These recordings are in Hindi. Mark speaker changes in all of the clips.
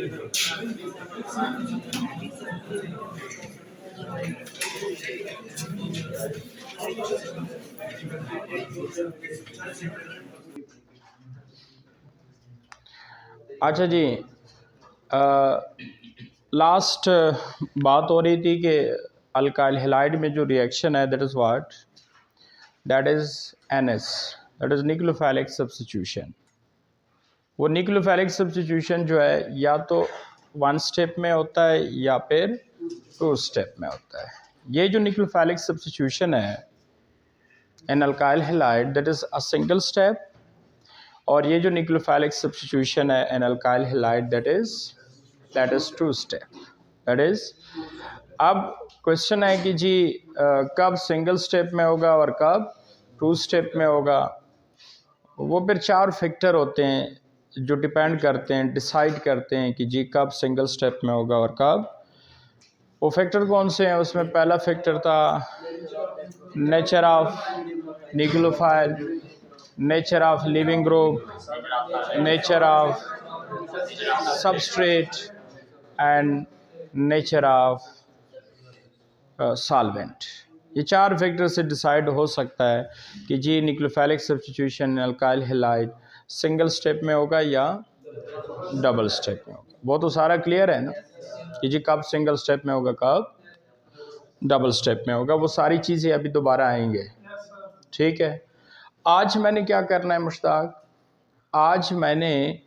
Speaker 1: अच्छा जी, लास्ट बात हो रही थी कि अल्काइल हैलाइड में जो रिएक्शन है that is what, that is NS, that is nucleophilic substitution. वो न्यूक्लियोफाइलिक सब्स्टिट्यूशन जो है या तो 1 स्टेप में होता है या फिर 2 स्टेप में होता है। ये जो न्यूक्लियोफाइलिक सब्स्टिट्यूशन है in alkyl halide that is a single step, और ये जो न्यूक्लियोफाइलिक सब्स्टिट्यूशन है in alkyl halide that is 2 step. That is, अब क्वेश्चन है कि जी कब सिंगल स्टेप में होगा और कब 2 स्टेप में होगा। वो फिर 4 फैक्टर होते हैं जो डिपेंड करते हैं, डिसाइड करते हैं कि जी कब सिंगल स्टेप में होगा और कब। वो फैक्टर कौन से हैं? उसमें पहला फैक्टर था nature of nucleophile, nature of leaving group, nature of substrate and nature of solvent. ये 4 फैक्टर से डिसाइड हो सकता है कि जी nucleophilic substitution alkyl halide single step में होगा या डबल स्टेप में होगा। वो तो सारा क्लियर है ना कि जी कब सिंगल स्टेप में होगा कब डबल स्टेप में होगा। वो सारी चीज़ें अभी दोबारा आएंगे, ठीक है। आज मैंने क्या करना है मुश्ताक, आज मैंने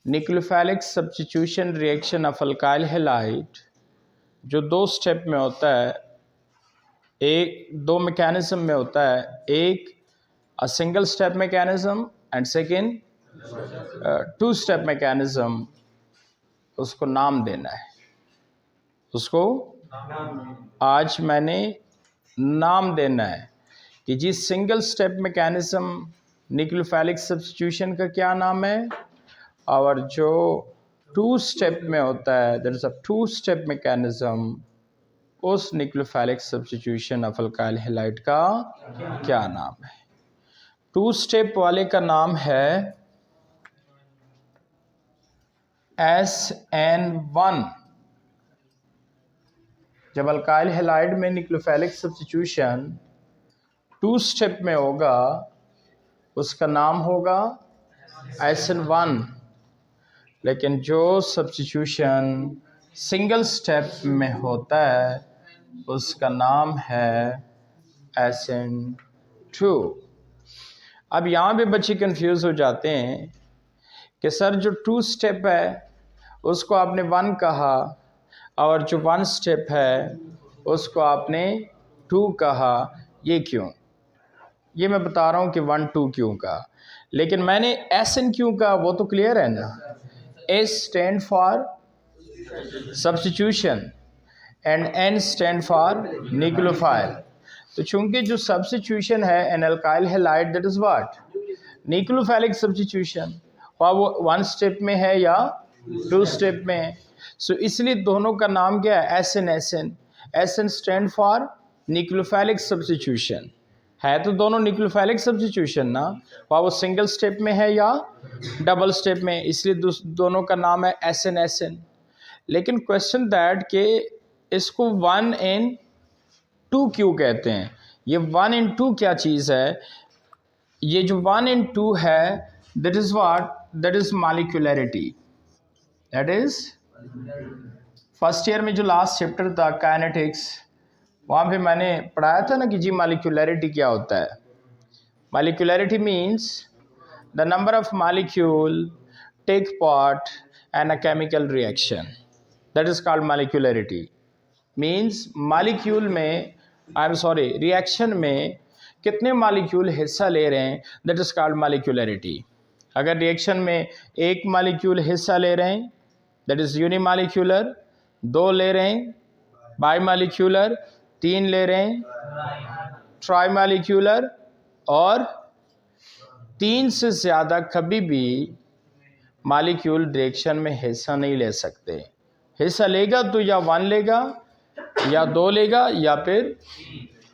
Speaker 1: nucleophilic substitution reaction of alkyl halide जो 2 स्टेप में होता है, एक 2 मैकेनिज्म में होता है, एक अ single step mechanism and second 2 step mechanism, उसको नाम देना है। उसको आज मैंने नाम देना है कि जी सिंगल स्टेप मैकेनिज्म न्यूक्लियोफाइलिक सब्स्टिट्यूशन का क्या नाम है, और जो 2 स्टेप में होता है that is a 2 step mechanism, उस न्यूक्लियोफाइलिक सब्स्टिट्यूशन ऑफ अल्काइल हैलाइड का क्या नाम है। 2 स्टेप वाले का नाम है SN1। जब अल्काइल हैलाइड में न्यूक्लियोफाइलिक सब्स्टिट्यूशन 2 स्टेप में होगा उसका नाम होगा SN1, लेकिन जो सब्स्टिट्यूशन सिंगल स्टेप में होता है उसका नाम है SN2। अब यहाँ पे बच्चे कंफ्यूज हो जाते हैं कि सर जो 2 स्टेप है उसको आपने 1 कहा और जो 1 स्टेप है उसको आपने 2 कहा, ये क्यों? ये मैं बता रहा हूँ कि 1 2 क्यों कहा, लेकिन मैंने SN क्यों कहा वो तो क्लियर है ना। S stand for substitution and N stand for nucleophile. तो चूंकि जो सब्स्टिट्यूशन है in alkyl halide that is what, nucleophilic substitution, और वो 1 स्टेप में है या 2 स्टेप में है, सो इसलिए दोनों का नाम क्या है SN। SN stand for nucleophilic substitution, है तो दोनों न्यूक्लियोफाइलिक सब्स्टिट्यूशन ना, वो सिंगल स्टेप में है या डबल स्टेप में, इसलिए दोनों का नाम है SN। लेकिन क्वेश्चन दैट के इसको 1 and 2 क्यों कहते हैं? ये 1 and 2 क्या चीज़ है? ये जो 1 and 2 है that is what, that is molecularity. That is first year में जो लास्ट चैप्टर था काइनेटिक्स, वहाँ पे मैंने पढ़ाया था ना कि जी मॉलिक्यूलरिटी क्या होता है। Molecularity means the number of molecule take part in a chemical reaction, that is called molecularity। means molecule में, रिएक्शन में कितने मॉलिक्यूल हिस्सा ले रहे हैं, that is called molecularity। अगर रिएक्शन में एक मॉलिक्यूल हिस्सा ले रहे हैं that is unimolecular, 2 ले रहे हैं बाईमॉलिक्यूलर, 3 ले रहे हैं ट्राईमॉलिक्यूलर, और 3 से ज़्यादा कभी भी मॉलिक्यूल रिएक्शन में हिस्सा नहीं ले सकते। हिस्सा लेगा तो या 1 लेगा या 2 लेगा या फिर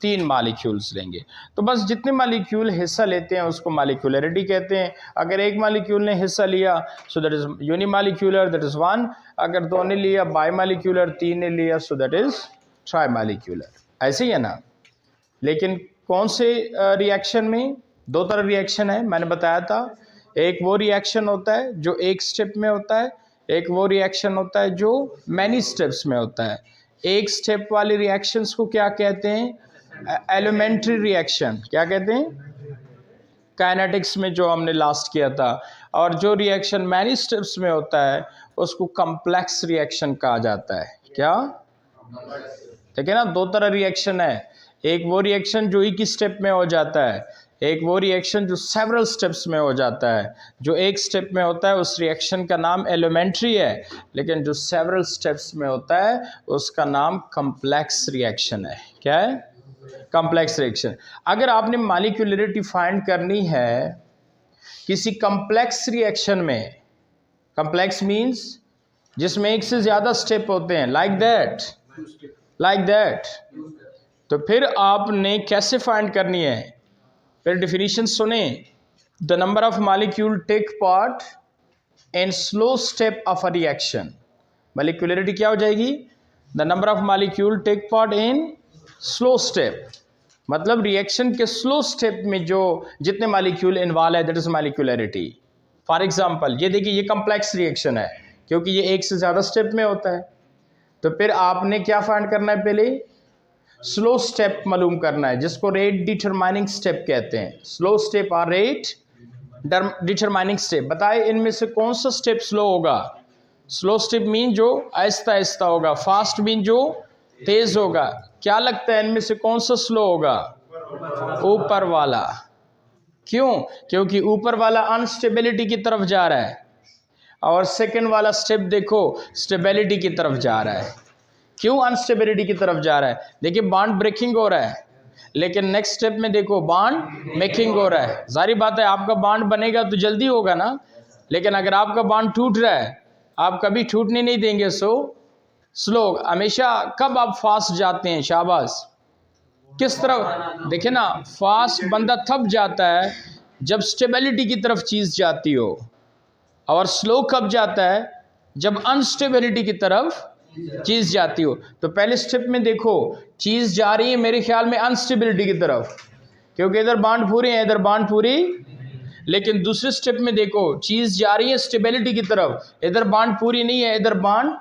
Speaker 1: 3 मालिक्यूल्स लेंगे। तो बस जितने मालिक्यूल हिस्सा लेते हैं उसको मालिक्यूलरिटी कहते हैं। अगर एक मालिक्यूल ने हिस्सा लिया so that is unimolecular, that is 1। अगर 2 ने लिया बाईमालिक्यूलर, 3 ने लिया सो दैट इज ट्राईमालिक्यूलर। ऐसे ही है ना। लेकिन कौन से रिएक्शन में? 2 तरह रिएक्शन है, मैंने बताया था। एक वो रिएक्शन होता है जो एक स्टेप में होता है, एक वो रिएक्शन होता है जो मैनी स्टेप्स में होता है। एक स्टेप वाले रिएक्शंस को क्या कहते हैं? Elementary reaction. क्या कहते हैं? काइनेटिक्स में जो हमने लास्ट किया था। और जो रिएक्शन मैनी स्टेप्स में होता है उसको कॉम्प्लेक्स रिएक्शन कहा जाता है। क्या? ठीक है ना। 2 तरह रिएक्शन है। एक वो रिएक्शन जो एक ही स्टेप में हो जाता है, एक वो रिएक्शन जो सेवरल स्टेप्स में हो जाता है। जो एक स्टेप में होता है उस रिएक्शन का नाम एलिमेंट्री है, लेकिन जो सेवरल स्टेप्स में होता है उसका नाम कॉम्प्लेक्स रिएक्शन है। क्या है? Complex reaction. अगर आपने मॉलिक्यूलरिटी फाइंड करनी है किसी कॉम्प्लेक्स रिएक्शन में, कॉम्प्लेक्स मीन्स जिसमें एक से ज़्यादा स्टेप होते हैं, लाइक दैट, तो फिर आपने कैसे फाइंड करनी है? फिर डिफिनीशन सुने। The number of molecule take part in slow step of a reaction. Molecularity क्या हो जाएगी? The number of molecule take part in slow step, मतलब रिएक्शन के स्लो स्टेप में जो जितने मॉलिक्यूल इन्वॉल्व है, that is molecularity. For example ये देखिए, ये कॉम्प्लेक्स रिएक्शन है क्योंकि ये एक से ज़्यादा स्टेप में होता है। तो फिर आपने क्या फाइंड करना है? पहले स्लो स्टेप मालूम करना है, जिसको रेट डिटरमाइनिंग स्टेप कहते हैं। स्लो स्टेप और रेट डिटरमाइनिंग स्टेप। बताए इनमें से कौन सा स्टेप स्लो होगा? स्लो स्टेप मीन जो आहिस्ता आहिस्ता होगा, फास्ट मीन जो तेज होगा। क्या लगता है इनमें से कौन सा स्लो होगा? ऊपर वाला। क्यों? क्योंकि ऊपर वाला अनस्टेबिलिटी की तरफ जा रहा है और सेकंड वाला स्टेप देखो स्टेबिलिटी की तरफ जा रहा है। क्यों अनस्टेबिलिटी की तरफ जा रहा है? देखिए बॉन्ड ब्रेकिंग हो रहा है, लेकिन नेक्स्ट स्टेप में देखो बॉन्ड मेकिंग हो रहा है। जाहिर बात है आपका बॉन्ड बनेगा तो जल्दी होगा ना, लेकिन अगर आपका बॉन्ड टूट रहा है आप कभी टूटने नहीं देंगे। सो स्लो हमेशा। कब आप फास्ट जाते हैं? शाबाश। किस तरफ? देखिए ना, फास्ट बंदा तब जाता है जब स्टेबिलिटी की तरफ चीज़ जाती हो, और स्लो कब जाता है? जब अनस्टेबिलिटी की तरफ चीज़ जाती हो। तो पहले स्टेप में देखो चीज़ जा रही है मेरे ख्याल में अनस्टेबिलिटी की तरफ, क्योंकि इधर बांड पूरे हैं इधर बांड पूरी। लेकिन दूसरे स्टेप में देखो चीज़ जा रही है स्टेबिलिटी की तरफ, इधर बांड पूरी नहीं है इधर bond.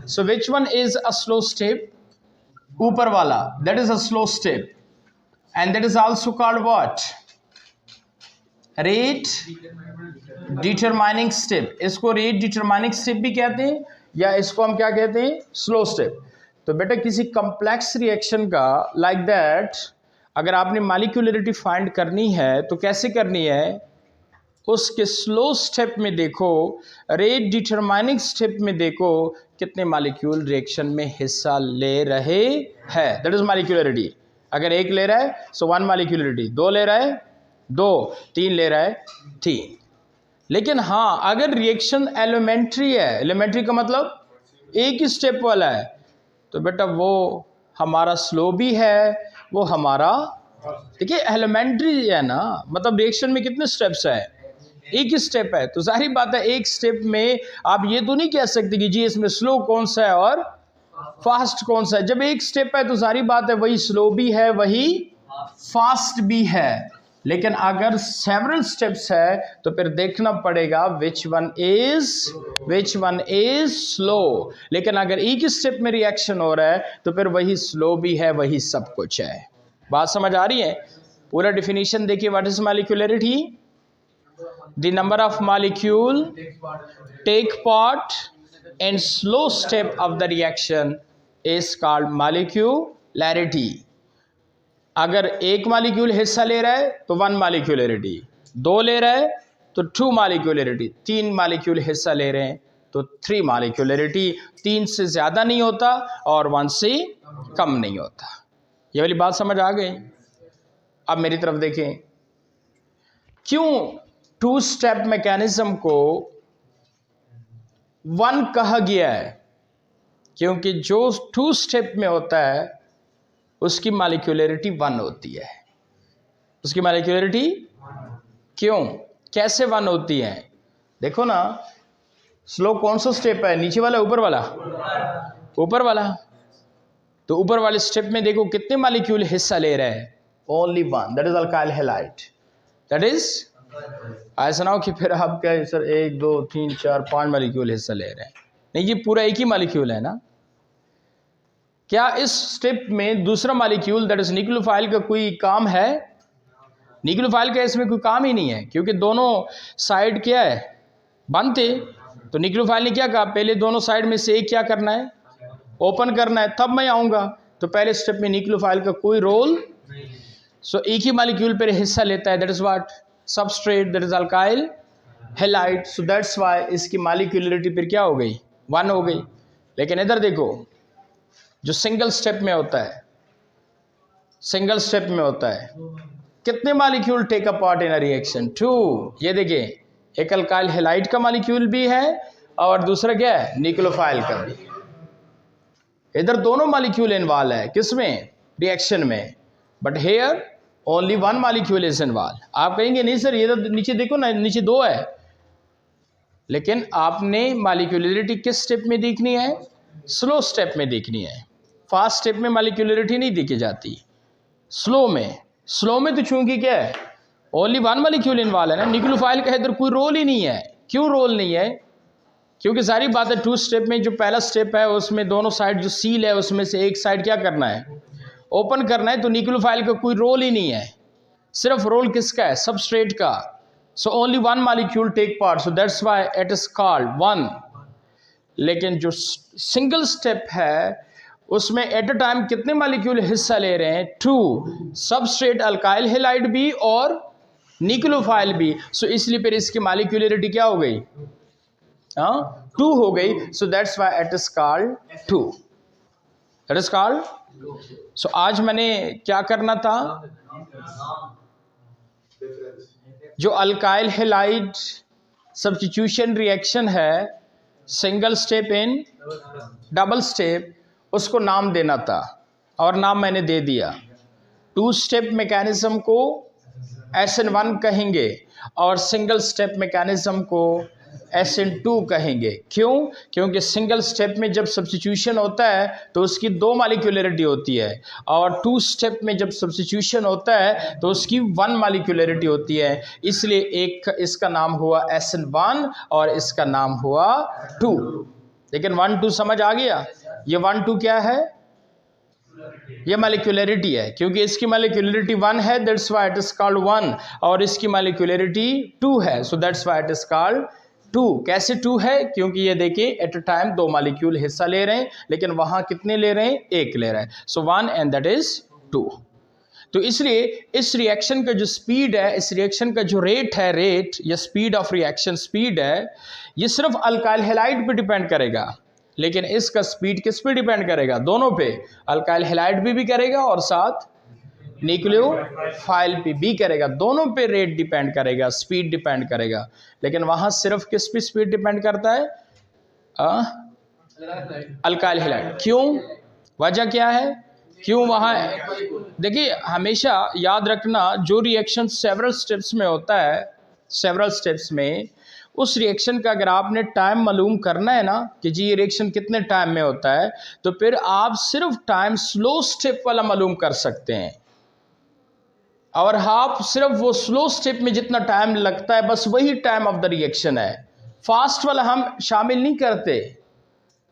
Speaker 1: So which one is a slow step? ऊपर वाला, that is a slow step, and that is also called what? Rate determining step. इसको रेट डिटरमाइनिंग स्टेप भी कहते हैं, या इसको हम क्या कहते हैं? Slow step. तो बेटा किसी कॉम्प्लेक्स रिएक्शन का लाइक दैट अगर आपने मॉलिक्यूलरिटी फाइंड करनी है तो कैसे करनी है? उसके स्लो स्टेप में देखो, रेट डिटरमाइनिंग स्टेप में देखो कितने मॉलिक्यूल रिएक्शन में हिस्सा ले रहे हैं, दैट इज मॉलिक्यूलरिटी। अगर 1 ले रहा है सो 1 मॉलिक्यूलरिटी, 2 ले रहा है 2, 3 ले रहा है 3। लेकिन हाँ, अगर रिएक्शन एलिमेंट्री है, एलिमेंट्री का मतलब एक ही स्टेप वाला है, तो बेटा वो हमारा स्लो भी है, वो हमारा देखिए एलिमेंट्री है ना, मतलब रिएक्शन में कितने स्टेप्स है? एक ही स्टेप है। तो जाहिर बात है एक स्टेप में आप ये तो नहीं कह सकते कि जी इसमें स्लो कौन सा है और फास्ट कौन सा है। जब एक स्टेप है तो जाहिर बात है वही स्लो भी है वही फास्ट भी है। लेकिन अगर सेवरल स्टेप्स है तो फिर देखना पड़ेगा विच वन इज स्लो। लेकिन अगर एक ही स्टेप में रिएक्शन हो रहा है तो फिर वही स्लो भी है वही सब कुछ है। बात समझ आ रही है? पूरा डिफिनीशन देखिए, what is molecularity? The number of molecule take part in slow step of the reaction is called molecularity. अगर एक मॉलिक्यूल हिस्सा ले रहा है तो 1 मॉलिक्यूलरिटी, 2 ले रहा है तो 2 मॉलिक्यूलरिटी, 3 मॉलिक्यूल हिस्सा ले रहे हैं तो 3 मॉलिक्यूलरिटी। 3 से ज़्यादा नहीं होता और 1 से कम नहीं होता। ये वाली बात समझ आ गई? अब मेरी तरफ देखें, क्यों 2 स्टेप मैकेनिज्म को 1 कहा गया है? क्योंकि जो 2 स्टेप में होता है उसकी मालिक्यूलरिटी 1 होती है। उसकी मालिक्यूलरिटी क्यों, कैसे 1 होती है? देखो ना, स्लो कौन सा स्टेप है, नीचे वाला ऊपर वाला? ऊपर वाला। तो ऊपर वाले स्टेप में देखो कितने मालिक्यूल हिस्सा ले रहे हैं? Only 1, that is alkyl halide. That is, ऐसा ना हो कि फिर आप क्या सर 1 2 3 4 5 मालिक्यूल हिस्सा ले रहे हैं। नहीं, ये पूरा एक ही मालिक्यूल है ना। क्या इस स्टेप में दूसरा मालिक्यूल दैट इज न्यूक्लियोफाइल का कोई काम है? न्यूक्लियोफाइल का इसमें कोई काम ही नहीं है, क्योंकि दोनों साइड क्या है, बंद थे। तो न्यूक्लियोफाइल ने क्या कहा, पहले दोनों साइड में से एक क्या करना है, ओपन करना है, तब मैं आऊंगा। तो पहले स्टेप में न्यूक्लियोफाइल का कोई रोल, सो एक ही मालिक्यूल पर हिस्सा लेता है, that is what, substrate, that is alkyl halide. So that's why इसकी मालिक्यूलरिटी फिर क्या हो गई, 1 हो गई। लेकिन इधर देखो, जो सिंगल स्टेप में होता है, सिंगल स्टेप में होता है, कितने molecule take a part in a reaction? 2। ये देखिए, एक अल्काइल हैलाइड का मालिक्यूल भी है और दूसरा क्या है, न्यूक्लियोफाइल का भी। इधर दोनों मालिक्यूल इन्वॉल्व है, किसमें, रिएक्शन में। But here only 1 molecule is involve. आप कहेंगे नहीं सर, ये तो नीचे देखो ना, नीचे 2 है। लेकिन आपने मालिक्यूलरिटी किस स्टेप में देखनी है, स्लो स्टेप में देखनी है। फास्ट स्टेप में मालिक्यूलरिटी नहीं देखी जाती, स्लो में। स्लो में तो चूंकि क्या है, ओनली 1 मालिक्यूल इन्वॉल्व है ना, न्यूक्लियोफाइल का इधर कोई रोल ही नहीं है। क्यों रोल नहीं है? क्योंकि सारी बात है 2 स्टेप में, जो पहला स्टेप है उसमें दोनों साइड जो सील है उसमें से एक साइड क्या करना है, ओपन करना है। तो न्यूक्लियोफाइल का कोई रोल ही नहीं है, सिर्फ रोल किसका है, सबस्ट्रेट का। So only 1 molecule take part, so that's why it is called 1। लेकिन जो सिंगल स्टेप है उसमें एट अ टाइम कितने मालिक्यूल हिस्सा ले रहे हैं, 2, सबस्ट्रेट अल्काइल हैलाइड भी और न्यूक्लियोफाइल भी। सो इसलिए फिर इसकी मालिक्यूलरिटी क्या हो गई, 2 हो गई। So that's why it is called 2, it is called. So आज मैंने क्या करना था, जो अल्काइल हैलाइड सब्स्टिट्यूशन रिएक्शन है, single step in double step, उसको नाम देना था और नाम मैंने दे दिया। 2 स्टेप मैकेनिज्म को SN1 कहेंगे और सिंगल स्टेप मैकेनिज्म को SN2 कहेंगे। क्यों? क्योंकि सिंगल स्टेप में जब सब्स्टिट्यूशन होता है तो उसकी 2 मालिक्यूलरिटी होती है, और 2 स्टेप में जब सब्स्टिट्यूशन होता है तो उसकी 1 मालिक्यूलरिटी होती है। इसलिए एक इसका नाम हुआ SN1 और इसका नाम हुआ 2। लेकिन 1 2 समझ आ गया? ये 1 2 क्या है, ये मालिक्यूलरिटी है, क्योंकि इसकी मालिक्यूलरिटी 1 है, that's why it is called 1, और इसकी मालिक्यूलरिटी 2 है, सो that's why it is called 2। कैसे 2 है? क्योंकि ये देखिए एट अ टाइम 2 मालिक्यूल हिस्सा ले रहे हैं, लेकिन वहां कितने ले रहे हैं, 1 ले रहे हैं। सो 1 एंड दैट इज 2। तो इसलिए इस रिएक्शन का जो स्पीड है, इस रिएक्शन का जो रेट है, रेट या स्पीड ऑफ रिएक्शन स्पीड है, ये सिर्फ अल्काइल हैलाइड पे डिपेंड करेगा। लेकिन इसका स्पीड किस पे डिपेंड करेगा, दोनों पे, अल्काइल हैलाइड पे भी करेगा और साथ न्यूक्लियोफाइल पे भी करेगा। दोनों पे रेट डिपेंड करेगा, स्पीड डिपेंड करेगा। लेकिन वहां सिर्फ किस पे स्पीड डिपेंड करता है, अल्काइल हैलाइड। क्यों, वजह क्या है, क्यों वहां? देखिए हमेशा याद रखना, जो रिएक्शन सेवरल स्टेप्स में होता है, सेवरल स्टेप्स में, उस रिएक्शन का अगर आपने टाइम मालूम करना है ना कि जी ये रिएक्शन कितने टाइम में होता है, तो फिर आप सिर्फ टाइम स्लो स्टेप वाला मालूम कर सकते हैं। और आप सिर्फ वो स्लो स्टेप में जितना टाइम लगता है, बस वही टाइम ऑफ द रिएक्शन है। फास्ट वाला हम शामिल नहीं करते।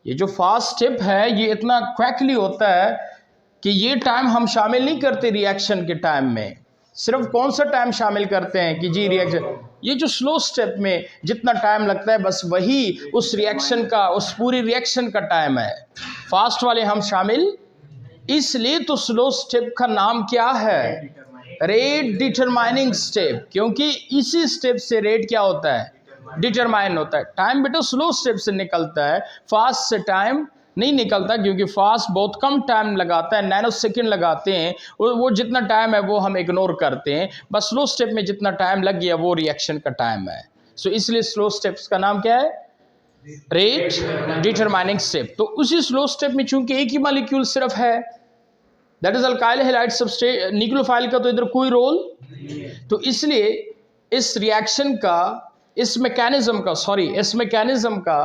Speaker 1: ये जो फास्ट स्टेप है ये इतना क्विकली होता है कि ये टाइम हम शामिल नहीं करते रिएक्शन के टाइम में। सिर्फ कौन सा टाइम शामिल करते हैं कि जी रिएक्शन, ये जो स्लो स्टेप में जितना टाइम लगता है बस वही उस रिएक्शन का, उस पूरी रिएक्शन का टाइम है। फास्ट वाले हम शामिल, इसलिए तो स्लो स्टेप का नाम क्या है, रेट डिटरमाइनिंग स्टेप, क्योंकि इसी स्टेप से रेट क्या होता है, डिटरमाइन होता है। टाइम बेटा स्लो स्टेप से निकलता है, फास्ट से टाइम नहीं निकलता, क्योंकि फास्ट बहुत कम टाइम लगाता है, नैनो सेकेंड लगाते हैं, वो जितना टाइम है वो हम इग्नोर करते हैं। बस स्लो स्टेप में जितना टाइम लग गया वो रिएक्शन का टाइम है। सो इसलिए स्लो स्टेप्स का नाम क्या है, रेट डिटरमाइनिंग स्टेप। तो उसी स्लो स्टेप में चूंकि एक ही मॉलिक्यूल सिर्फ है, that is alkyl halide substrate, nucleophile का तो इधर कोई रोल, तो इसलिए इस रिएक्शन का, इस मैकेनिज्म का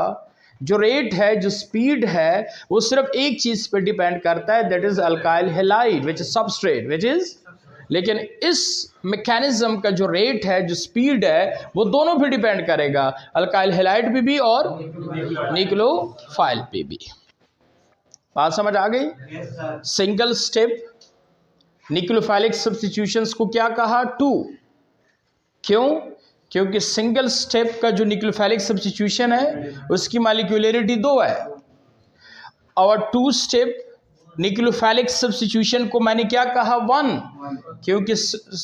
Speaker 1: जो रेट है, जो स्पीड है, वो सिर्फ एक चीज पे डिपेंड करता है, that is alkyl halide which is substrate which is, लेकिन इस मैकेनिज्म का जो रेट है, जो स्पीड है, वो दोनों पे डिपेंड करेगा, अल्काइल हैलाइड पे भी और न्यूक्लियोफाइल पे भी। बात समझ आ गई? सिंगल स्टेप न्यूक्लियोफाइलिक सब्स्टिट्यूशंस को क्या कहा? 2। क्यों? क्योंकि सिंगल स्टेप का जो न्यूक्लियोफाइलिक सब्स्टिट्यूशन है उसकी मॉलिक्यूलरिटी 2 है, और 2 स्टेप न्यूक्लियोफाइलिक सब्स्टिट्यूशन को मैंने क्या कहा? 1, क्योंकि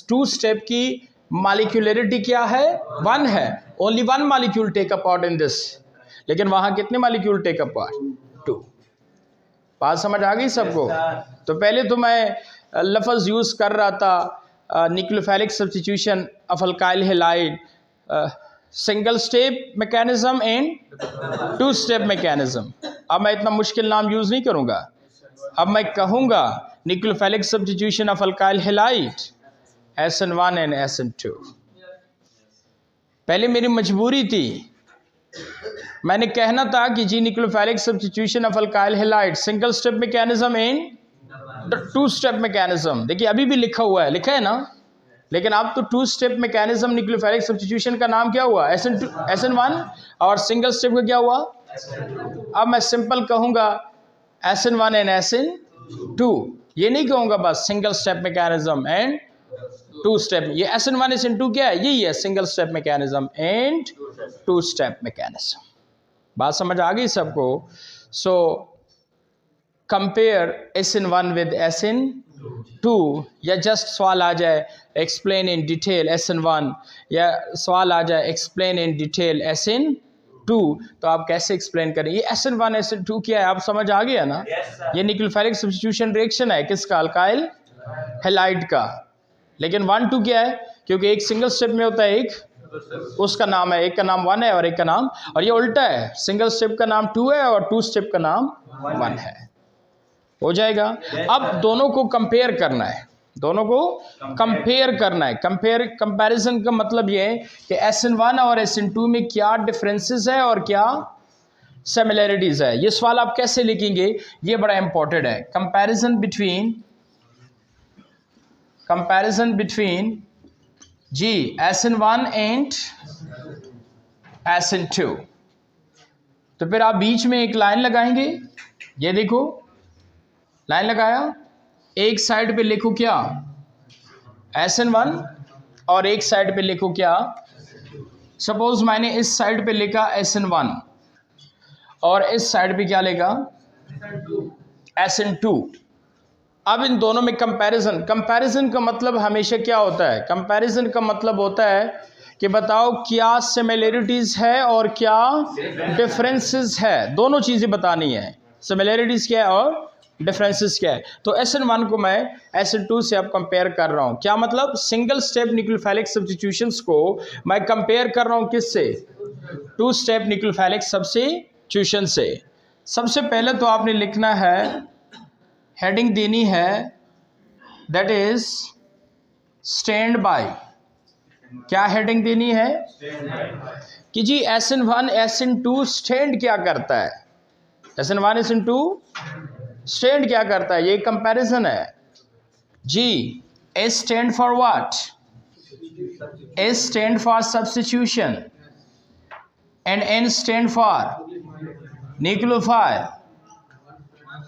Speaker 1: 2 स्टेप की मॉलिक्यूलरिटी क्या है? 1 है। Only 1 molecule take a part in this, लेकिन वहां कितने मॉलिक्यूल टेक अ पार्ट? 2। बात समझ आ गई सबको? तो पहले तो मैं लफ्ज़ यूज कर रहा था nucleophilic substitution of alkyl halide, single step mechanism and 2 step mechanism. अब मैं इतना मुश्किल नाम यूज नहीं करूंगा, अब मैं कहूंगा nucleophilic substitution of alkyl halide SN1 and SN2। पहले मेरी मजबूरी थी, मैंने कहना था कि जी nucleophilic substitution of alkyl halide single step mechanism and 2 step mechanism. देखिए अभी भी लिखा हुआ है, लिखा है ना, लेकिन अब तो 2 स्टेप मैकेनिज्म न्यूक्लियोफाइलिक सब्स्टिट्यूशन का नाम क्या हुआ? SN1, और सिंगल स्टेप का क्या हुआ? अब मैं सिंपल कहूंगा SN1 एंड SN2, ये नहीं कहूंगा बस single step mechanism and 2 step. ये SN1 SN2 क्या है? यही है, single step mechanism and 2 step mechanism. बात समझ आ गई सबको? So compare SN1 with SN2, या जस्ट सवाल आ जाए एक्सप्लेन इन डिटेल SN1, या सवाल आ जाए एक्सप्लेन इन डिटेल SN2, तो आप कैसे एक्सप्लेन करें? ये SN1 SN2 क्या है? आप समझ आ गया ना? ये न्यूक्लियोफाइलिक सब्स्टिट्यूशन रिएक्शन है किसका? अल्काइल हैलाइड का। लेकिन 1 2 क्या है? क्योंकि एक सिंगल स्टेप में होता है, एक उसका नाम है, एक का नाम 1 है और एक का नाम, और ये उल्टा है, सिंगल स्टेप का नाम 2 है और 2 स्टेप का नाम 1 है। हो जाएगा? अब दोनों को कंपेयर करना है, दोनों को कंपेयर करना है। कंपैरिजन का मतलब ये है कि SN1 और SN2 में क्या डिफरेंसेस है और क्या सिमिलरिटीज है। ये सवाल आप कैसे लिखेंगे, ये बड़ा इंपॉर्टेंट है। Comparison between ji SN1 and SN2, तो फिर आप बीच में एक लाइन लगाएंगे, ये देखो लाइन लगाया, एक साइड पे लिखो क्या? SN1, और एक साइड पे लिखो क्या? सपोज मैंने इस साइड पे लिखा SN1 और इस साइड पे क्या लिखा? SN2। अब इन दोनों में कंपैरिजन का मतलब हमेशा क्या होता है? कंपैरिजन का मतलब होता है कि बताओ क्या सिमिलरिटीज है और क्या डिफरेंसेस है, दोनों चीजें बतानी है। सिमिलरिटीज क्या है और डिफरेंसेस क्या है? तो SN1 को मैं SN2 से अब कंपेयर कर रहा हूं। क्या मतलब? सिंगल स्टेप न्यूक्लियोफाइलिक सब्स्टिट्यूशंस को मैं कंपेयर कर रहा हूं किससे? 2 स्टेप न्यूक्लियोफाइलिक सब्स्टिट्यूशन से। सबसे पहले तो आपने लिखना है, हेडिंग देनी है, दैट इज स्टैंड बाय। क्या हेडिंग देनी है? कि जी SN1 SN2 स्टैंड क्या करता है? SN1 SN2 स्टैंड क्या करता है? ये कंपैरिजन है जी। S stand for what? S stand for substitution and N stand for nucleophile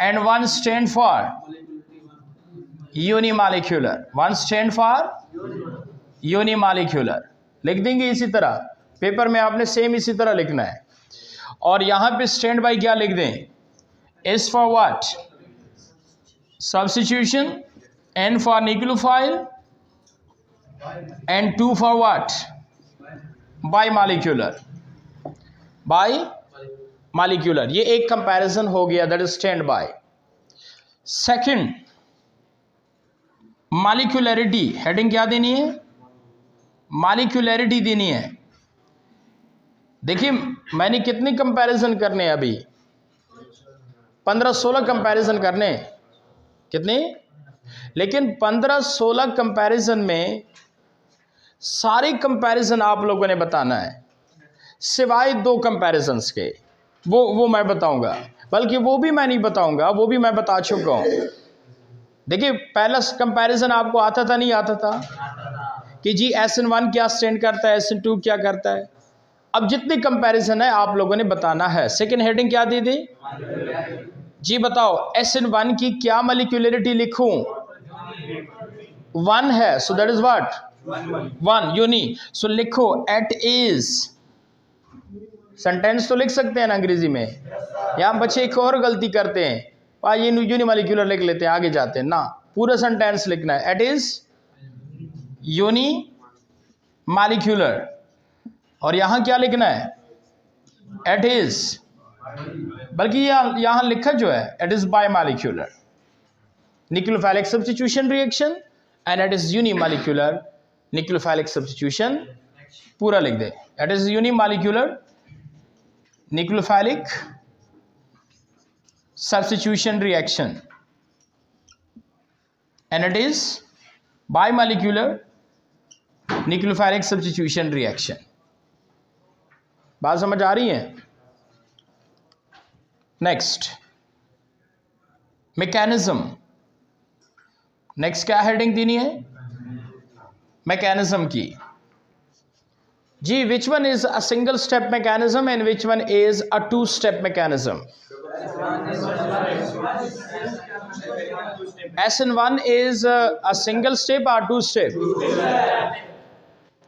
Speaker 1: and 1 stand for unimolecular। 1 stand for unimolecular लिख देंगे इसी तरह, पेपर में आपने सेम इसी तरह लिखना है। और यहां पे स्टैंड बाय क्या लिख दें? S for what? Substitution, N for nucleophile and 2 for what? Bimolecular। Molecular, ये एक कंपैरिजन हो गया, that is stand by. Second, molecularity, heading क्या देनी है? मॉलिक्यूलरिटी देनी है। देखिए मैंने कितने कंपैरिजन करने हैं अभी? 15-16 कंपैरिजन करने। कितने? लेकिन 15-16 कंपैरिजन में सारे कंपैरिजन आप लोगों ने बताना है, सिवाय 2 कंपैरिजन्स के। वो मैं बताऊंगा, बल्कि वो भी मैं नहीं बताऊंगा, वो भी मैं बता चुका हूं। देखिए, पहला कंपैरिजन आपको आता था नहीं आता था कि जी SN1 क्या स्टैंड करता है, SN2 क्या करता है। अब जितनी कंपैरिजन है आप लोगों ने बताना है। सेकंड हेडिंग क्या दी थी जी, बताओ SN1 की क्या मॉलिक्यूलरिटी लिखूं? 1 है, so that is what 1 uni. So लिखो एट इज। सेंटेंस तो लिख सकते हैं ना अंग्रेजी में। यहां बच्चे एक और गलती करते हैं, ये यूनी मॉलिक्यूलर लिख लेते हैं, आगे जाते हैं ना। पूरा सेंटेंस लिखना है, एट इज यूनी मॉलिक्यूलर। और यहां क्या लिखना है? एट इज, बल्कि यहां लिखा जो है it is bimolecular nucleophilic substitution reaction and it is unimolecular nucleophilic substitution. पूरा लिख दे, it is unimolecular nucleophilic substitution reaction and it is bimolecular nucleophilic substitution reaction. बात समझ आ रही है? Next, mechanism. नेक्स्ट क्या हेडिंग देनी है? मैकेनिज्म की। जी, which one is a single step mechanism and which one is a 2 step mechanism? SN1 is a single step or 2 step?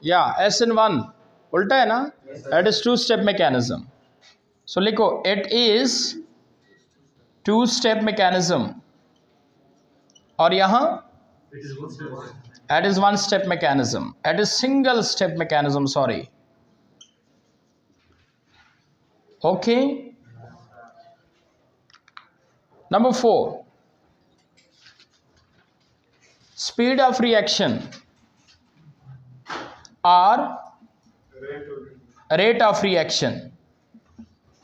Speaker 1: Yeah, SN1 उल्टा है ना, it is 2 step mechanism. So लिखो it is 2 step mechanism और यहाँ it is 1 step mechanism. It is single step mechanism, sorry. Okay. Number 4, speed of reaction or rate of reaction.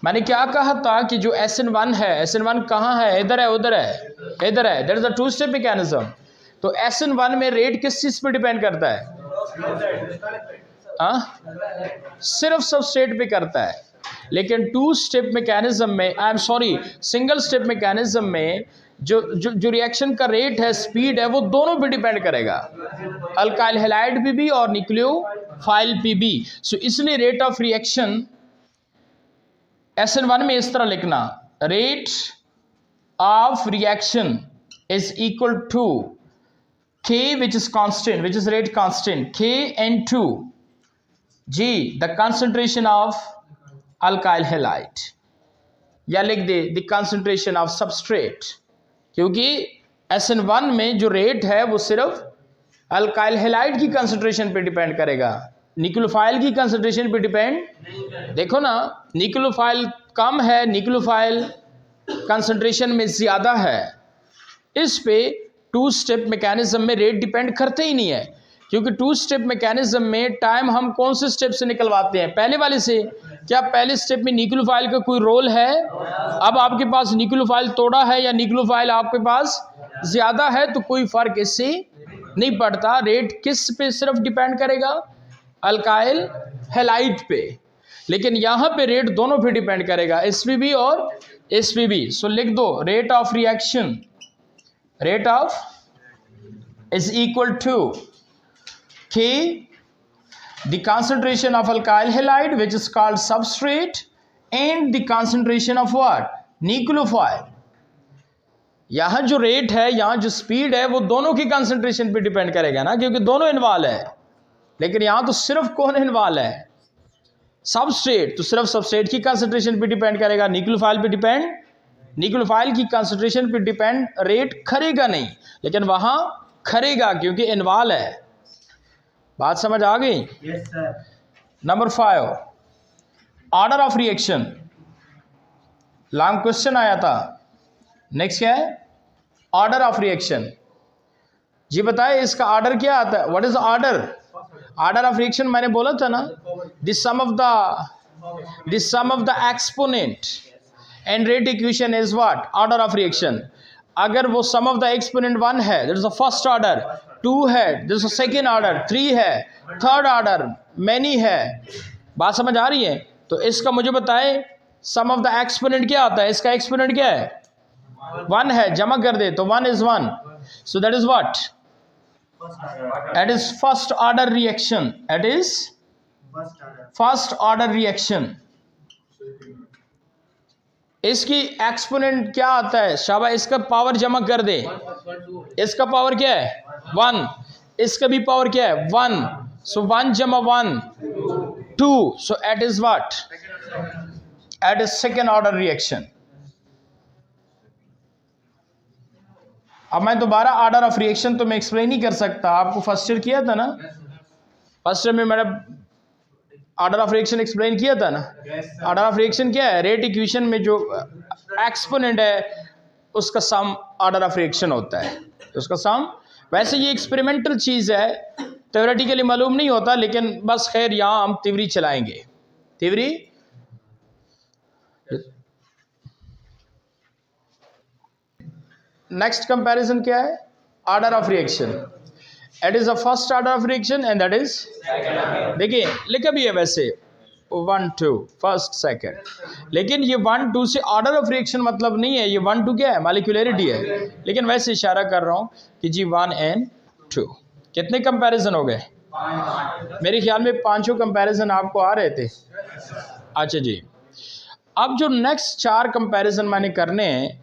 Speaker 1: मैंने क्या कहा था कि जो SN1 है, SN1 कहाँ है? इधर है, उधर है, इधर है। That is the 2 step mechanism. तो SN1 में रेट किस चीज पे डिपेंड करता है? सिर्फ सबस्ट्रेट पे करता है। लेकिन 2 स्टेप मैकेनिज्म में, I am sorry, single step mechanism में जो रिएक्शन का रेट है, स्पीड है, वो दोनों पे डिपेंड करेगा, अल्काइल हैलाइड पे भी और न्यूक्लियोफाइल पे भी। सो इसलिए रेट ऑफ रिएक्शन SN1 में इस तरह लिखना, rate of reaction is equal to K which is constant, which is rate constant, Kn2 G the concentration of alkyl halide, या लिख दे the concentration of substrate, क्योंकि SN1 में जो रेट है वो सिर्फ अल्काइल हैलाइड की कंसंट्रेशन पे डिपेंड करेगा, न्यूक्लियोफाइल की कंसंट्रेशन पे डिपेंड। देखो ना, न्यूक्लियोफाइल कम है, न्यूक्लियोफाइल कंसंट्रेशन में ज़्यादा है। इस पे 2 स्टेप मैकेनिज्म में रेट डिपेंड करते ही नहीं है, क्योंकि 2 स्टेप मैकेनिज्म में टाइम हम कौन से स्टेप से निकलवाते हैं? पहले वाले से। क्या पहले स्टेप में न्यूक्लियोफाइल का कोई रोल है? अब आपके पास न्यूक्लियोफाइल थोड़ा है या न्यूक्लियोफाइल आपके पास ज़्यादा है, तो कोई फ़र्क इससे नहीं पड़ता। रेट किस पे सिर्फ डिपेंड करेगा? अल्काइल हैलाइड पे। लेकिन यहाँ पे रेट दोनों पे डिपेंड करेगा, SPB और SPB। सो लिख दो, rate of reaction, rate of is equal to K the concentration of alkyl halide which is called substrate and the concentration of what? Nucleophile। यहाँ जो रेट है, यहाँ जो स्पीड है, वो दोनों की कंसंट्रेशन पे डिपेंड करेगा ना, क्योंकि दोनों इन्वॉल्व है। लेकिन यहाँ तो सिर्फ कौन इन्वॉल्व है? सबस्ट्रेट। तो सिर्फ सबस्ट्रेट की कंसंट्रेशन पे डिपेंड करेगा, न्यूक्लियोफाइल पे डिपेंड, न्यूक्लियोफाइल की कंसंट्रेशन पे डिपेंड रेट करेगा नहीं, लेकिन वहां करेगा क्योंकि इन्वॉल्व है। बात समझ आ गई?
Speaker 2: Yes sir.
Speaker 1: Number 5, order of reaction. Long question आया था। नेक्स्ट क्या है? Order of reaction. जी बताए इसका ऑर्डर क्या आता है? What is order? Order of reaction मैंने बोला था ना, the sum of the exponent and rate equation is what? Order of reaction. अगर वो सम ऑफ द एक्सपोनेंट 1 है, that is the first order, 2 है, that is the second order, 3 है, थर्ड ऑर्डर, मैनी है। बात समझ आ रही है? तो इसका मुझे बताए सम ऑफ द एक्सपोनेंट क्या आता है? इसका एक्सपोनेंट क्या है? 1 है, जमा कर दे तो 1 is 1, so that is what? That is first order reaction. That is first order reaction. इसकी एक्सपोनेंट क्या आता है? शाबाश, इसका पावर जमा कर दे। इसका पावर क्या है? 1। इसका भी पावर क्या है? 1। so 1 जमा 1 2, so that is what? That is second order reaction. अब मैं दोबारा ऑर्डर ऑफ रिएक्शन तो मैं एक्सप्लेन नहीं कर सकता, आपको फर्स्ट ईयर किया था ना, फर्स्ट ईयर में मैंने ऑर्डर ऑफ रिएक्शन एक्सप्लेन किया था ना। ऑर्डर ऑफ रिएक्शन क्या है? रेट इक्वेशन में जो एक्सपोनेंट है उसका सम ऑर्डर ऑफ रिएक्शन होता है, उसका सम। वैसे ये एक्सपेरिमेंटल चीज़ है, थ्योरेटिकली मालूम नहीं होता, लेकिन बस खैर यहाँ हम थ्योरी चलाएंगे। थ्योरी नेक्स्ट कंपैरिजन क्या है? Order of reaction. It is the first order of reaction and that is, देखिए लिखा भी है वैसे 1 2 फर्स्ट सेकंड, लेकिन ये 1 2 से ऑर्डर ऑफ रिएक्शन मतलब नहीं है। ये 1 2 क्या है? मॉलिक्यूलरिटी है, लेकिन वैसे इशारा कर रहा हूँ कि जी 1 and 2 कितने कंपैरिजन हो गए? मेरे ख्याल में 5 कंपैरिजन आपको आ रहे थे। अच्छा जी, अब जो नेक्स्ट 4 कंपैरिजन मैंने करने हैं,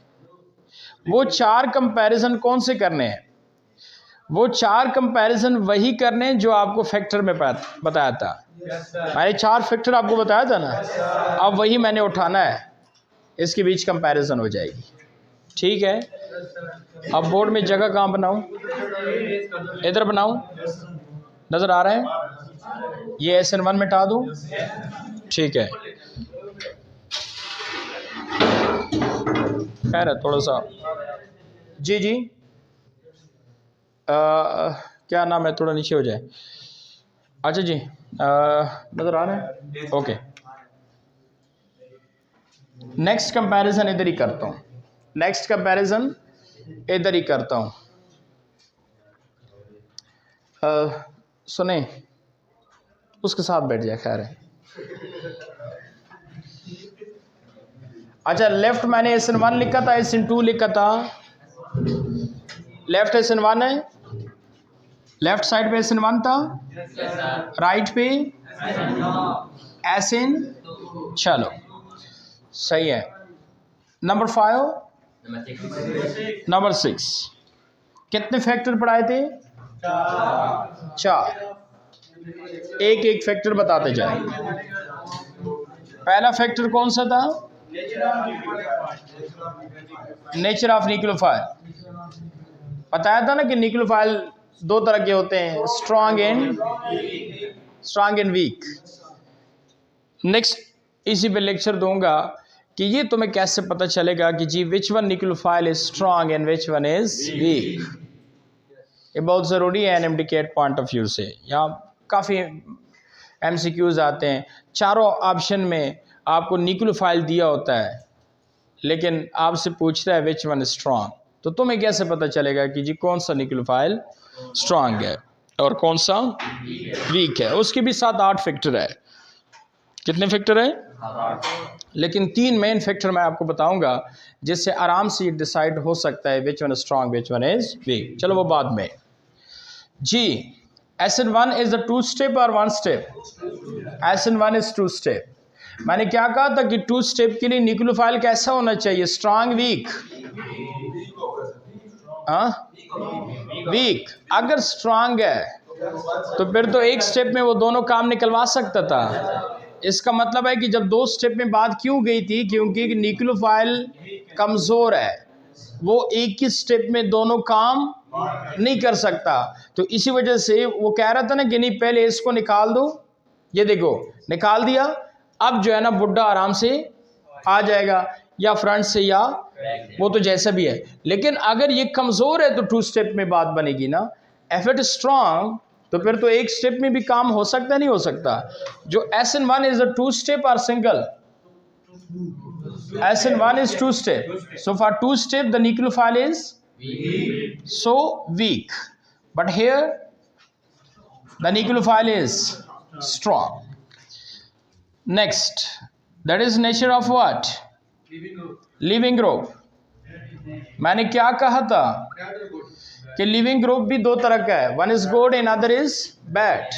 Speaker 1: वो 4 कंपैरिजन कौन से करने हैं? वो 4 कंपैरिजन वही करने हैं जो आपको फैक्टर में बताया था। मैंने 4 फैक्टर आपको बताया था ना, अब वही मैंने उठाना है, इसके बीच कंपैरिजन हो जाएगी। ठीक है, अब बोर्ड में जगह कहाँ बनाऊं? इधर बनाऊं? नजर आ रहा है? ये SN1 मिटा दूं? ठीक है, खैर है थोड़ा सा। जी जी, क्या नाम है? थोड़ा नीचे हो जाए। अच्छा जी, नजर आ रहा है? ओके, नेक्स्ट कंपैरिजन इधर ही करता हूँ, नेक्स्ट कंपैरिजन इधर ही करता हूँ। सुने, उसके साथ बैठ जाए, खैर है। अच्छा, लेफ्ट मैंने SN1 लिखा था, SN2 लिखा था। लेफ्ट SN1 है, लेफ्ट साइड पे SN1 था, राइट पे SN, चलो सही है। नंबर 5, नंबर 6 कितने फैक्टर पढ़ाए थे? 4। एक एक फैक्टर बताते जाए। पहला फैक्टर कौन सा था? Nature of nucleophile. बताया था ना कि न्यूक्लियोफाइल 2 तरह के होते हैं, स्ट्रॉन्ग एंड वीक। नेक्स्ट इसी पे लेक्चर दूंगा कि ये तुम्हें कैसे पता चलेगा कि जी which one nucleophile is strong and which one is weak. ये बहुत ज़रूरी है एनएमडीकेट पॉइंट ऑफ व्यू से। यहाँ काफ़ी MCQs आते हैं, चारों ऑप्शन में आपको न्यूक्लियोफाइल दिया होता है, लेकिन आपसे पूछता है विच वन स्ट्रॉन्ग, तो तुम्हें कैसे पता चलेगा कि जी कौन सा न्यूक्लियोफाइल स्ट्रॉन्ग है और कौन सा वीक है? उसके भी 7-8 फैक्टर है। कितने फैक्टर है? लेकिन 3 मेन फैक्टर मैं आपको बताऊंगा जिससे आराम से डिसाइड हो सकता है which one strong which one is week. चलो वो बाद में। जी, SN1 इज द 2 स्टेप और 1 स्टेप? SN1 is 2 step. मैंने क्या कहा था कि 2 स्टेप के लिए न्यूक्लियोफाइल कैसा होना चाहिए? Strong, weak? वीक। अगर स्ट्रॉन्ग है तो फिर तो एक स्टेप में वो दोनों काम निकलवा सकता था। इसका मतलब है कि जब 2 स्टेप में बात क्यों गई थी? क्योंकि न्यूक्लियोफाइल कमज़ोर है, वो एक ही स्टेप में दोनों काम नहीं कर सकता। तो इसी वजह से वो कह रहा था ना कि नहीं पहले इसको निकाल दो, ये देखो निकाल दिया, अब जो है ना बुड्ढा आराम से आ जाएगा, या फ्रंट से या वो तो जैसा भी है। लेकिन अगर ये कमज़ोर है तो 2 स्टेप में बात बनेगी ना। इफ इट स्ट्रॉन्ग तो फिर तो एक स्टेप में भी काम हो सकता नहीं हो सकता। जो SN1 इज अ 2 स्टेप और single? SN1 is 2 step. So for 2 step the nucleophile is so weak, but here the nucleophile is strong. Next, that is nature of what? Living group. मैंने क्या कहा था कि लिविंग ग्रुप भी दो तरह का है, one is good and other is bad.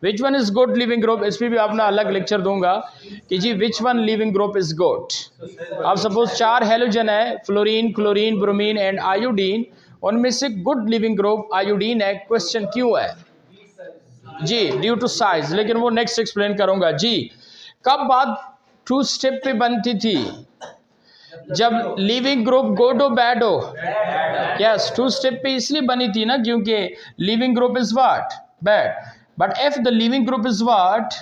Speaker 1: Which one is good leaving group, इस पर भी अपना अलग लेक्चर दूंगा कि जी which one leaving group is good. अब सपोज 4 हेलोजन है, fluorine, chlorine, bromine and iodine, उनमें से गुड लिविंग ग्रुप आयोडीन है. क्वेश्चन क्यों है जी? ड्यू टू साइज, लेकिन वो नेक्स्ट एक्सप्लेन करूंगा जी. कब बात 2 स्टेप पे बनती थी? जब लिविंग ग्रुप गुड हो बैड हो. यस, 2 स्टेप पे इसलिए बनी थी ना क्योंकि living group is what? Bad. But if the living group is what?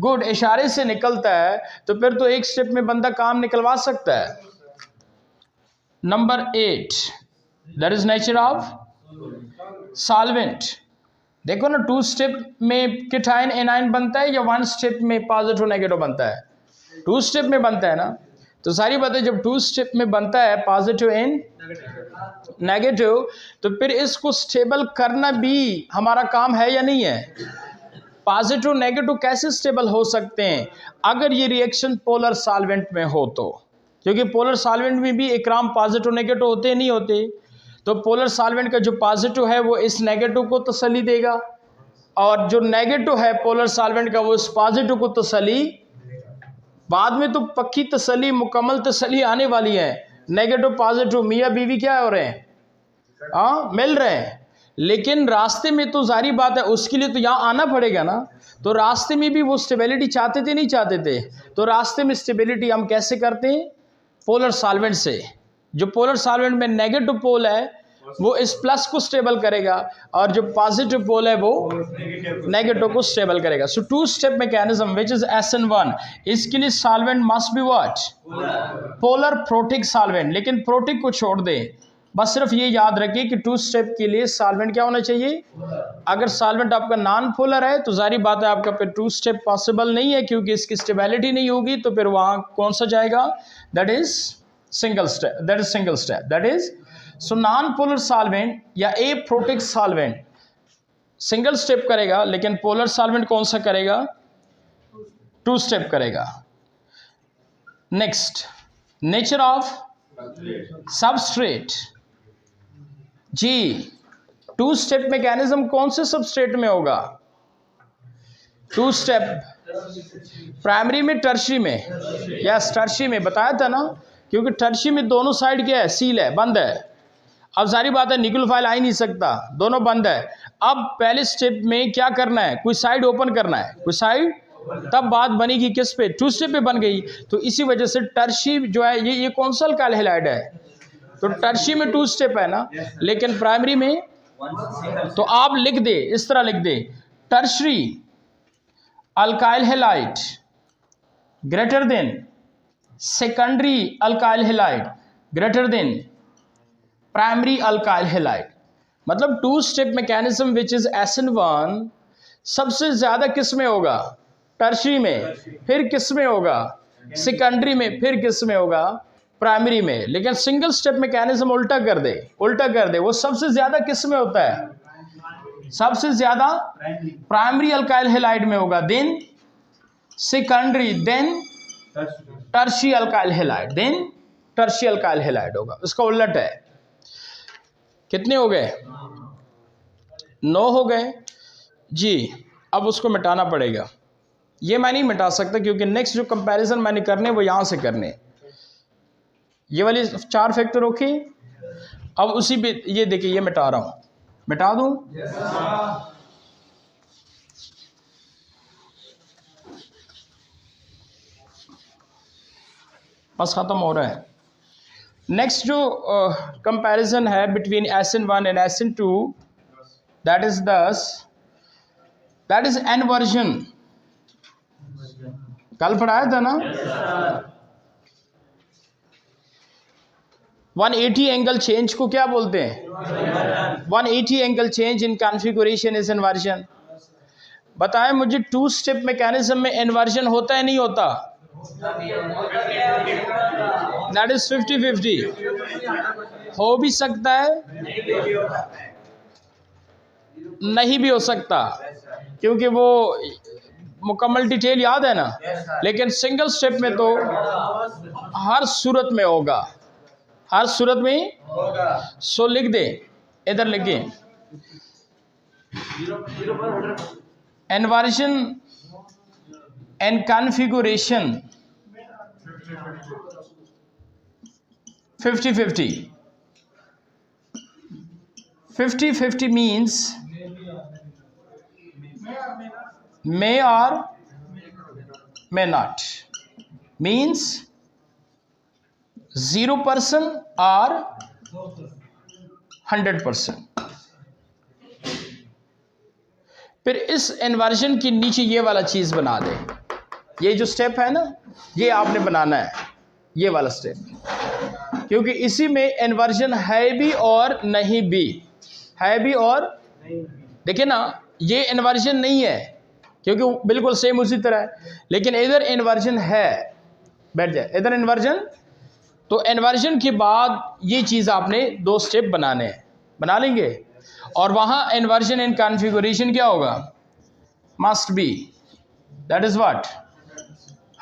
Speaker 1: Good. इशारे से निकलता है तो फिर तो एक स्टेप में बंदा काम निकलवा सकता है. Number 8, that is nature of solvent. देखो ना, 2 स्टेप में कीटाइन एनाइन बनता है या 1 स्टेप में पॉजिटिव नेगेटिव बनता है? 2 स्टेप में बनता है ना. तो सारी बातें जब 2 स्टेप में बनता है पॉजिटिव एंड नेगेटिव, तो फिर इसको स्टेबल करना भी हमारा काम है या नहीं है? पॉजिटिव नेगेटिव कैसे स्टेबल हो सकते हैं? अगर ये रिएक्शन पोलर सॉल्वेंट में हो तो, क्योंकि पोलर सॉल्वेंट में भी इकराम पॉजिटिव नेगेटिव होते नहीं होते. तो पोलर सॉल्वेंट का जो पॉजिटिव है वो इस नेगेटिव को तसल्ली देगा, और जो नेगेटिव है पोलर सॉल्वेंट का वो इस पॉजिटिव को तसल्ली. बाद में तो पक्की तसल्ली, मुकम्मल तसल्ली आने वाली है. नेगेटिव पॉजिटिव मियाँ बीवी क्या हो रहे हैं? हाँ, मिल रहे हैं. लेकिन रास्ते में तो जारी बात है, उसके लिए तो यहाँ आना पड़ेगा ना. तो रास्ते में भी वो स्टेबिलिटी चाहते थे नहीं चाहते थे? तो रास्ते में स्टेबिलिटी हम कैसे करते हैं? पोलर सॉल्वेंट से. जो पोलर सॉल्वेंट में नेगेटिव पोल है वो इस प्लस को स्टेबल करेगा, और जो पॉजिटिव पोल है वो नेगेटिव को स्टेबल करेगा. सो 2 step mechanism which is SN1. इसके लिए solvent must be what? Polar protic solvent. लेकिन प्रोटिक को छोड़ दे, बस सिर्फ ये याद रखिए कि 2 स्टेप के लिए सॉल्वेंट क्या होना चाहिए? अगर सॉल्वेंट आपका नॉन पोलर है तो जारी बात है आपका फिर 2 स्टेप पॉसिबल नहीं है, क्योंकि इसकी स्टेबिलिटी नहीं होगी. तो फिर वहां कौन सा जाएगा? That is single step. That is single step. That is so non polar solvent या ए प्रोटिक सॉल्वेंट सिंगल स्टेप करेगा, लेकिन पोलर सॉल्वेंट कौन सा करेगा? 2 स्टेप करेगा. Next, nature of substrate. जी 2 स्टेप मैकेनिज्म कौन से सबस्ट्रेट में होगा? 2 स्टेप प्राइमरी में, टर्शरी में? यस, टर्शरी में. बताया था ना, क्योंकि टर्शरी में दोनों साइड क्या है? सील है, बंद है. अब सारी बात है न्यूक्लियोफाइल आ ही नहीं सकता, दोनों बंद है. अब पहले स्टेप में क्या करना है? कोई साइड ओपन करना है, कोई साइड, तब बात बनेगी किस पे? 2 स्टेप पे बन गई. तो इसी वजह से टर्शी जो है ये कौन सा अल्काइल हैलाइड है? तो टर्शी में 2 स्टेप है ना, लेकिन प्राइमरी में. तो आप लिख दे, इस तरह लिख दे, tertiary alkyl halide greater than secondary alkyl halide greater than primary alkyl halide. मतलब 2 step mechanism which is SN1 सबसे ज्यादा किस में होगा? टर्शरी में. फिर किस में होगा? सेकेंडरी में. फिर किस में होगा? प्राइमरी में. लेकिन सिंगल स्टेप मैकेनिज्म उल्टा कर दे, उल्टा कर दे. वो सबसे ज्यादा किस में होता है? सबसे ज्यादा प्राइमरी अल्काइल हैलाइड में होगा, then secondary, then tertiary alkyl halide, then tertiary alkyl halide होगा. उसका उलट है. कितने हो गए? 9 हो गए जी. अब उसको मिटाना पड़ेगा. ये मैं नहीं मिटा सकता, क्योंकि नेक्स्ट जो कंपैरिजन मैंने करने वो यहां से करने. ये वाली 4 फैक्टर ओके. अब उसी पे ये देखिए, ये मिटा रहा हूं. मिटा दूं? बस खत्म हो रहा है. नेक्स्ट जो कंपैरिजन है between SN1 and SN2, that is दस, दैट इज इन्वर्जन. कल पढ़ाया था ना? 180 एंगल चेंज को क्या बोलते हैं? 180 angle change in configuration is inversion. बताएं मुझे, 2 स्टेप मैकेनिज्म में इन्वर्जन होता है नहीं होता? That is 50-50। हो भी सकता है, नहीं भी हो सकता, क्योंकि वो मुकम्मल डिटेल याद है ना, लेकिन सिंगल स्टेप में तो हर सूरत में होगा, हर सूरत में सो लिख दे, इधर लिखे inversion and configuration 50-50। 50-50 means may or may not, means 0% or 100%। फिर इस इन्वर्जन के नीचे ये वाला चीज़ बना दे, ये जो स्टेप है ना, ये आपने बनाना है, ये वाला स्टेप, क्योंकि इसी में इन्वर्जन है भी और नहीं भी, है भी और देखिए ना, ये इन्वर्जन नहीं है क्योंकि बिल्कुल सेम उसी तरह है, लेकिन इधर इन्वर्जन है, बैठ जाए इधर इन्वर्जन। तो इन्वर्जन के बाद ये चीज़ आपने 2 स्टेप बनाने हैं, बना लेंगे, और वहाँ इन्वर्जन इन कॉन्फ़िगरेशन क्या होगा, must be, that is what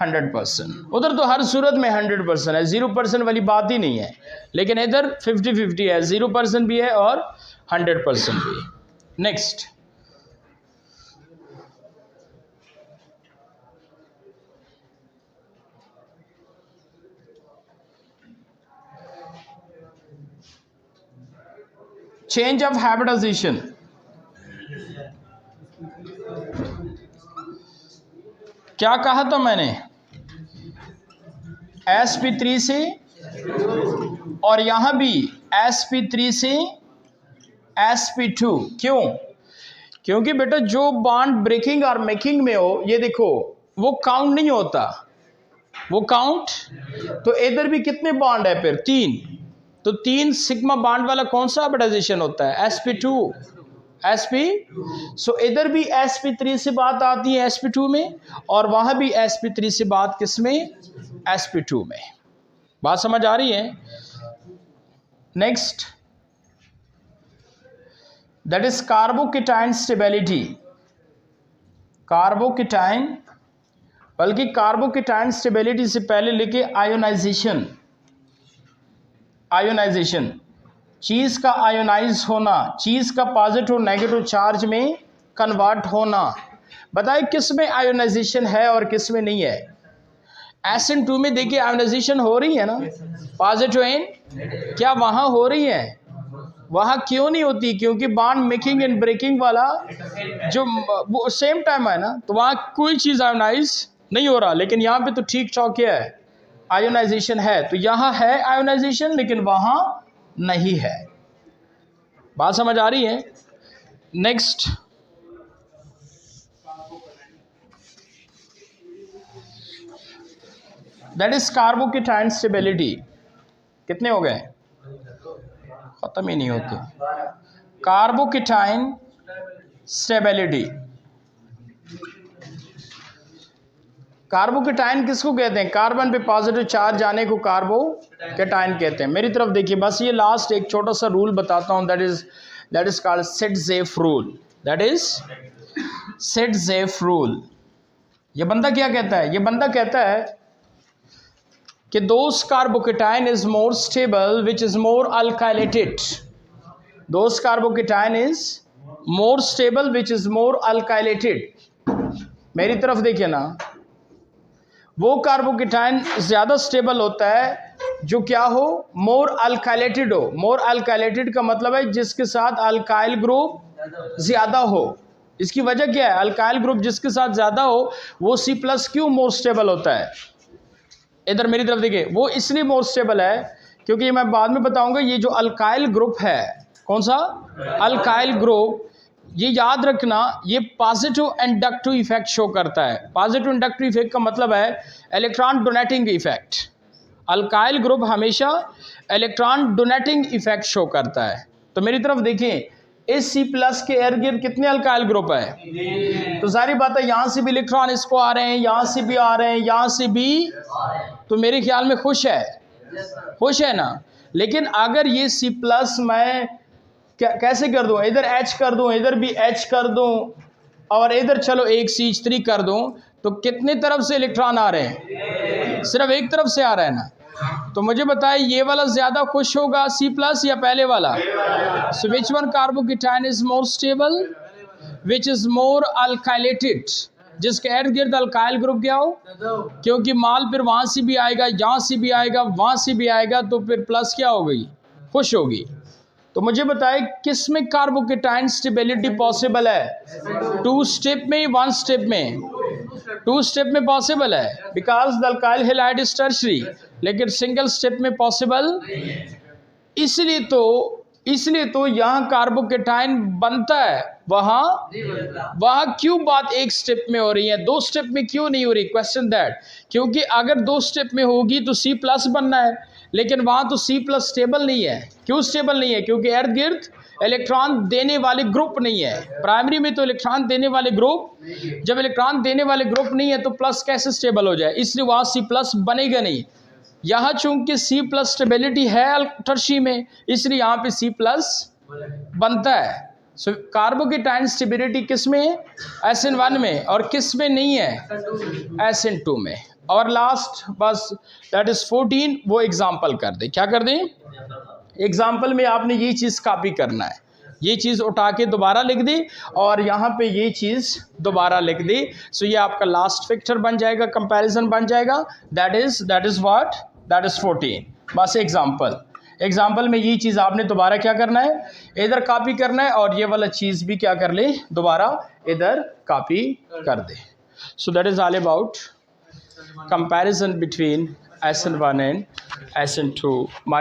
Speaker 1: 100%। उधर तो हर सूरत में 100% है, 0% वाली बात ही नहीं है, लेकिन इधर 50-50 है, 0% भी है और 100% भी है। Next, change of hybridisation. क्या कहा था मैंने, sp3 से, और यहां भी sp3 से sp2। क्यों? क्योंकि बेटा जो बॉन्ड ब्रेकिंग और मेकिंग में हो, ये देखो वो काउंट नहीं होता, वो काउंट, तो इधर भी कितने बॉन्ड है फिर 3, तो 3 सिग्मा बॉन्ड वाला कौन सा हाइब्रिडाइजेशन होता है, sp2, sp। सो इधर भी sp3 से बात आती है sp2 में, और वहां भी sp3 से बात किस में, sp2 में। बात समझ आ रही है? Next, that is carbocation stability. Carbocation, बल्कि कार्बोकेटाइन स्टेबिलिटी से पहले लिखे आयोनाइजेशन। आयोनाइजेशन, चीज़ का आयोनाइज होना, चीज़ का पॉजिटिव नेगेटिव चार्ज में कन्वर्ट होना। बताइए किस में आयोनाइजेशन है और किस में नहीं है। SN2 में देखिए आयोनाइजेशन हो रही है ना, पॉजिटिव एन, क्या वहाँ हो रही है? वहाँ क्यों नहीं होती? क्योंकि बॉन्ड मेकिंग एंड ब्रेकिंग वाला जो वो सेम टाइम है ना, तो वहाँ कोई चीज़ आयोनाइज नहीं हो रहा, लेकिन यहाँ पे तो ठीक ठाक क्या है, आयोनाइजेशन है। तो यहाँ है आयोनाइजेशन, लेकिन वहाँ नहीं है। बात समझ आ रही है? Next, that is carbocation stability. कितने हो गए? खत्म ही नहीं होते। कार्बोकेटाइन स्टेबिलिटी, कार्बोकेटाइन किसको कहते हैं? कार्बन पे पॉजिटिव चार्ज आने को कार्बोकेटाइन कहते हैं। मेरी तरफ देखिए, बस ये लास्ट एक छोटा सा रूल बताता हूँ, that is called Saytzeff rule. That is Saytzeff rule. ये बंदा क्या कहता है? ये बंदा कहता है कि those carbocation is more stable which is more alkylated. Those carbocation is more stable which is more alkylated. मेरी तरफ देखिए ना, वो कार्बोकेटाइन ज़्यादा स्टेबल होता है जो क्या हो, मोर अल्काइलेटेड हो। मोर अल्काइलेटेड का मतलब है जिसके साथ अल्काइल ग्रुप ज़्यादा हो। इसकी वजह क्या है? अल्काइल ग्रुप जिसके साथ ज़्यादा हो वो C+ क्यों मोर स्टेबल होता है? इधर मेरी तरफ देखिए, वो इसलिए मोर स्टेबल है क्योंकि ये मैं बाद में बताऊंगा, ये जो अल्काइल ग्रुप है, कौन सा अल्काइल ग्रुप, ये याद रखना, ये पॉजिटिव इंडक्टिव इफेक्ट शो करता है। पॉजिटिव इंडक्टिव इफेक्ट का मतलब है electron donating effect. Alkyl group हमेशा इलेक्ट्रॉन डोनेटिंग इफेक्ट शो करता है। तो मेरी तरफ देखें, इस C+ के इर्द गिर्द कितने अल्काइल ग्रुप है? तो सारी बात है, यहाँ से भी इलेक्ट्रॉन इसको आ रहे हैं, यहाँ से भी आ रहे हैं, यहाँ से भी, तो मेरे ख्याल में खुश है ना। लेकिन अगर ये C+ मैं कैसे कर दूं, इधर H कर दूं, इधर भी H कर दूं, और इधर चलो एक CH3 कर दूं, तो कितने तरफ से इलेक्ट्रॉन आ रहे हैं? सिर्फ एक तरफ से आ रहा है ना। तो मुझे बताइए ये वाला ज्यादा खुश होगा C+ या पहले वाला? So which one carbocation is more stable, which is more alkylated, जिसके इर्द गिर्द अल्काइल ग्रुप क्या हो, क्योंकि माल फिर वहां से भी आएगा, यहाँ से भी आएगा, वहां से भी आएगा, तो फिर प्लस क्या हो गई, खुश होगी। तो मुझे बताए किस में कार्बोकेटाइन स्टेबिलिटी पॉसिबल है? 2 स्टेप में, 1 स्टेप में? 2 स्टेप में पॉसिबल है, because the alkyl halide is tertiary, लेकिन सिंगल स्टेप में पॉसिबल। इसलिए तो यहाँ कार्बोकेटाइन बनता है, वहाँ क्यों बात एक स्टेप में हो रही है, 2 स्टेप में क्यों नहीं हो रही? Question that. क्योंकि अगर 2 स्टेप में होगी तो C+ बनना है, लेकिन वहाँ तो C+ स्टेबल नहीं है। क्यों स्टेबल नहीं है? क्योंकि इर्द गिर्द इलेक्ट्रॉन देने वाले ग्रुप नहीं है। प्राइमरी में तो इलेक्ट्रॉन देने वाले ग्रुप, जब इलेक्ट्रॉन देने वाले ग्रुप नहीं है तो प्लस कैसे स्टेबल हो जाए? इसलिए वहाँ C+ बनेगा नहीं। यहाँ चूंकि C+ स्टेबिलिटी है टर्शी में, इसलिए यहाँ पे C+ बनता है। सो कार्बोकेटाइन स्टेबिलिटी किस में है? SN1 में, और किस में नहीं है? SN2 में। और लास्ट बस दैट इज 14, वो एग्जाम्पल कर दे। क्या कर दें? एग्जाम्पल में आपने ये चीज़ कॉपी करना है, ये चीज़ उठा के दोबारा लिख दी, और यहाँ पे ये चीज़ दोबारा लिख दी। सो ये आपका लास्ट फैक्टर बन जाएगा, कंपैरिजन बन जाएगा। That is what, that is 14। बस एग्जाम्पल में ये चीज़ आपने दोबारा क्या करना है, इधर कॉपी करना है, और ये वाला चीज़ भी क्या कर ले, दोबारा इधर कॉपी कर दे। So that is all about comparison between SN1 and SN2।